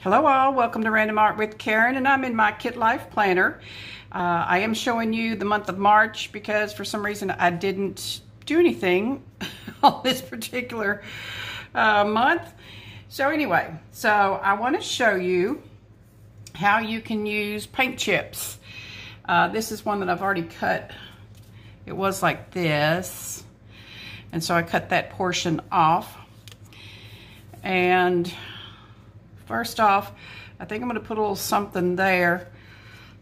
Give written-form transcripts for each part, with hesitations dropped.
Hello all, welcome to Random Art with Karen, and I'm in my Kit Life Planner. I am showing you the month of March because for some reason I didn't do anything on this particular month. So anyway, I want to show you how you can use paint chips. This is one that I've already cut. It was like this, and so I cut that portion off. And first off, I think I'm going to put a little something there.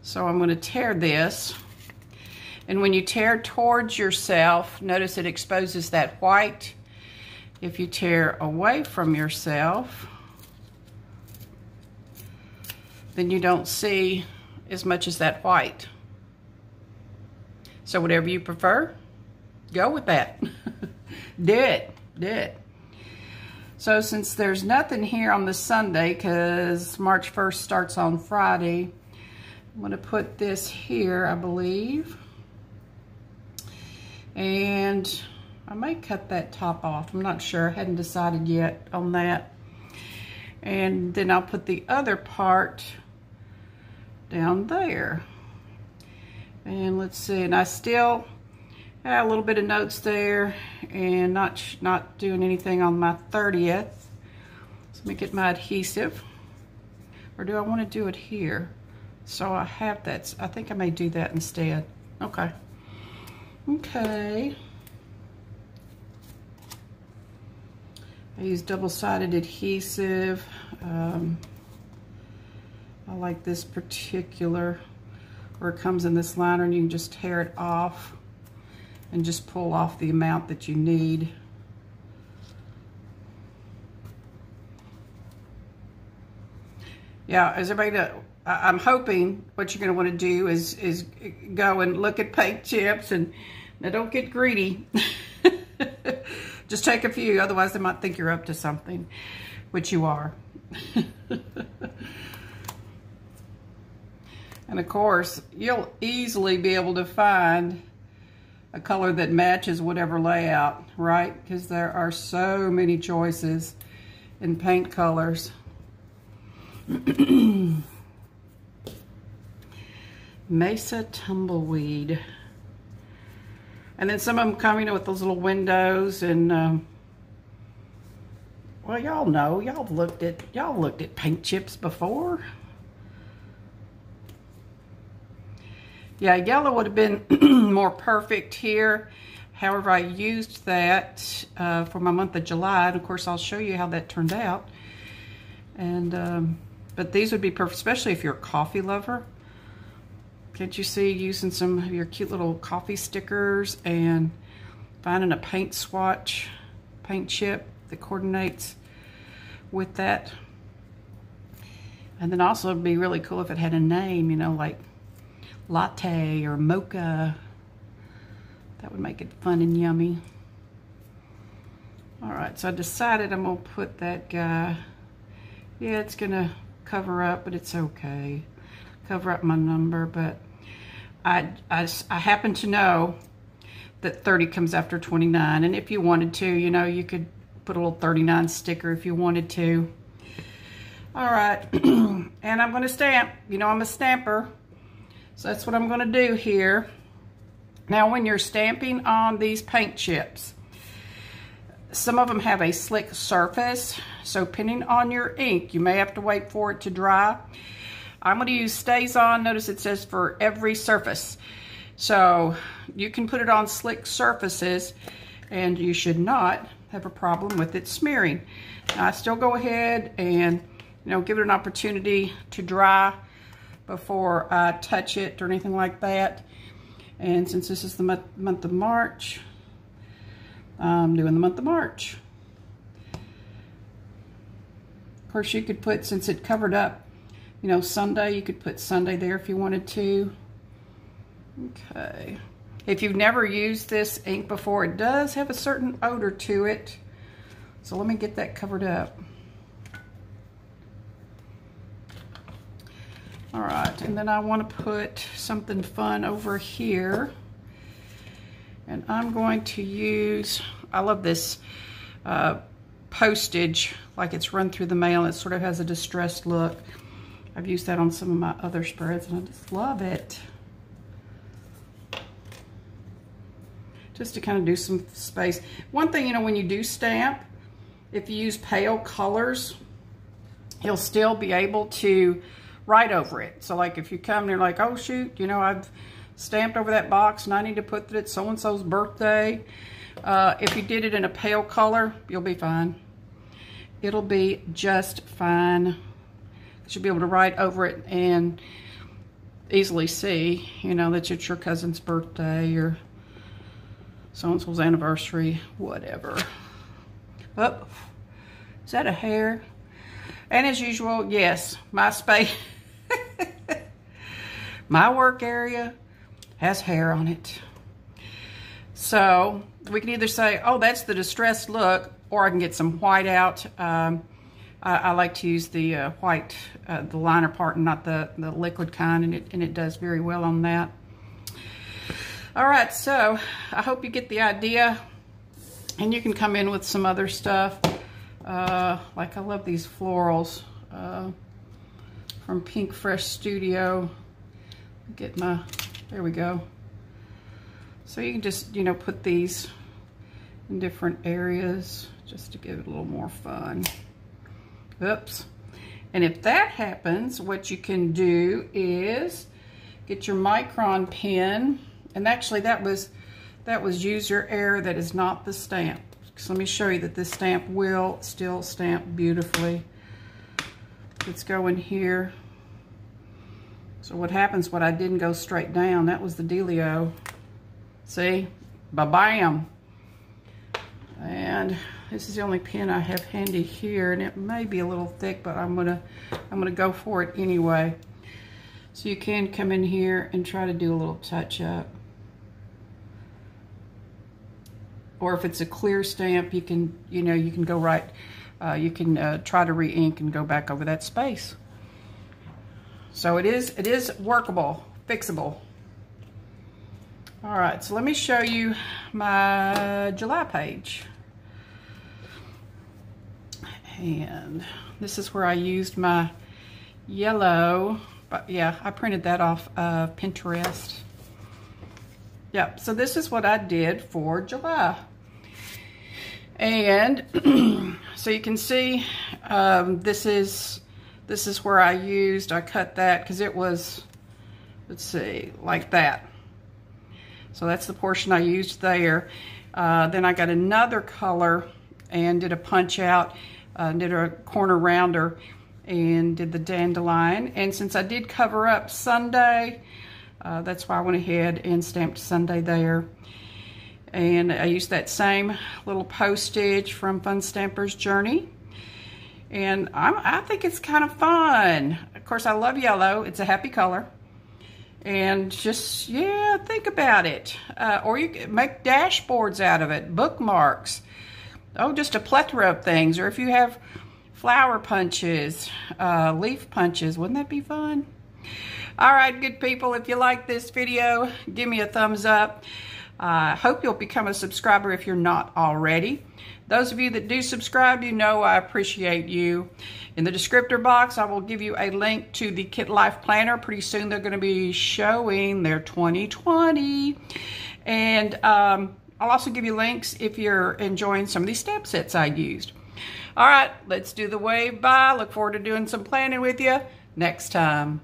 So I'm going to tear this. And when you tear towards yourself, notice it exposes that white. If you tear away from yourself, then you don't see as much as that white. So whatever you prefer, go with that. Do it. So since there's nothing here on this Sunday, because March 1st starts on Friday, I'm going to put this here, I believe. And I may cut that top off. I'm not sure. I hadn't decided yet on that. And then I'll put the other part down there. And let's see. And I still have a little bit of notes there, and not doing anything on my 30th. So let me get my adhesive. Or do I want to do it here? So I have that. I think I may do that instead. Okay. I use double-sided adhesive. I like this particular, where it comes in this liner and you can just tear it off and just pull off the amount that you need. Yeah, as everybody knows, I'm hoping what you're going to want to do is go and look at paint chips, and now don't get greedy. Just take a few, otherwise they might think you're up to something, which you are. And of course, you'll easily be able to find a color that matches whatever layout, right? Because there are so many choices in paint colors. Mesa Tumbleweed. And then some of them come, with those little windows, and well, y'all know, y'all looked at paint chips before. Yeah, yellow would have been more perfect here. However, I used that for my month of July, and of course I'll show you how that turned out. And but these would be perfect, especially if you're a coffee lover. Can't you see, using some of your cute little coffee stickers and finding a paint swatch, paint chip that coordinates with that. And then also it'd be really cool if it had a name, like latte or mocha. That would make it fun and yummy. All right, so I decided I'm gonna put that guy. Yeah, it's gonna cover up, but it's okay. Cover up my number, but I happen to know that 30 comes after 29, and if you wanted to, you could put a little 39 sticker if you wanted to. All right, and I'm gonna stamp. I'm a stamper. So that's what I'm going to do here. Now, when you're stamping on these paint chips, some of them have a slick surface. So depending on your ink, you may have to wait for it to dry. I'm going to use StazOn. Notice it says for every surface. So you can put it on slick surfaces and you should not have a problem with it smearing. Now, I still go ahead and give it an opportunity to dry before I touch it or anything like that. And since this is the month of March, I'm doing the month of March. Of course, you could put, since it covered up, Sunday, you could put Sunday there if you wanted to. Okay. If you've never used this ink before, it does have a certain odor to it. So let me get that covered up. All right, and then I want to put something fun over here. And I'm going to use, I love this postage, like it's run through the mail. It sort of has a distressed look. I've used that on some of my other spreads, and I just love it. Just to kind of do some space. One thing, you know, when you do stamp, if you use pale colors, you'll still be able to write over it. So like if you come and you're like, oh shoot, you know, I've stamped over that box and I need to put that it's so-and-so's birthday. If you did it in a pale color, you'll be fine. It'll be just fine. You'll be able to write over it and easily see, you know, that it's your cousin's birthday or so-and-so's anniversary, whatever. Oh, is that a hair? And as usual, yes, my space, my work area has hair on it. So we can either say, oh, that's the distressed look, or I can get some white out. I like to use the white, the liner part, and not the liquid kind, and it does very well on that. All right, so I hope you get the idea, and you can come in with some other stuff. Like I love these florals from Pink Fresh Studio. Get my, there we go. So you can just, you know, put these in different areas just to give it a little more fun. Oops. And if that happens, what you can do is get your micron pen. And actually that was user error. That is not the stamp. So let me show you that this stamp will still stamp beautifully. Let's go in here. So what happens, what I didn't go straight down, that was the dealio. See? Ba-bam. And this is the only pen I have handy here, and it may be a little thick, but I'm gonna go for it anyway. So you can come in here and try to do a little touch up. Or if it's a clear stamp, you can, you know, you can go right, you can try to re-ink and go back over that space. So it is workable, fixable. All right, so let me show you my July page. And this is where I used my yellow, but yeah, I printed that off of Pinterest. Yep, so this is what I did for July. And so you can see this is where I cut that because it was, let's see, like that. So that's the portion I used there. Then I got another color and did a punch out, did a corner rounder and did the dandelion. And since I did cover up Sunday, that's why I went ahead and stamped Sunday there. And I used that same little postage from Fun Stamper's Journey. And I think it's kind of fun. Of course, I love yellow. It's a happy color. And just, yeah, think about it. Or you can make dashboards out of it, bookmarks. Oh, just a plethora of things. Or if you have flower punches, leaf punches, wouldn't that be fun? All right, good people, if you like this video, give me a thumbs up. I hope you'll become a subscriber if you're not already. Those of you that do subscribe, you know I appreciate you. In the descriptor box, I will give you a link to the Kit Life Planner. Pretty soon they're going to be showing their 2020. And I'll also give you links if you're enjoying some of these stamp sets I used. All right, let's do the wave bye. Look forward to doing some planning with you next time.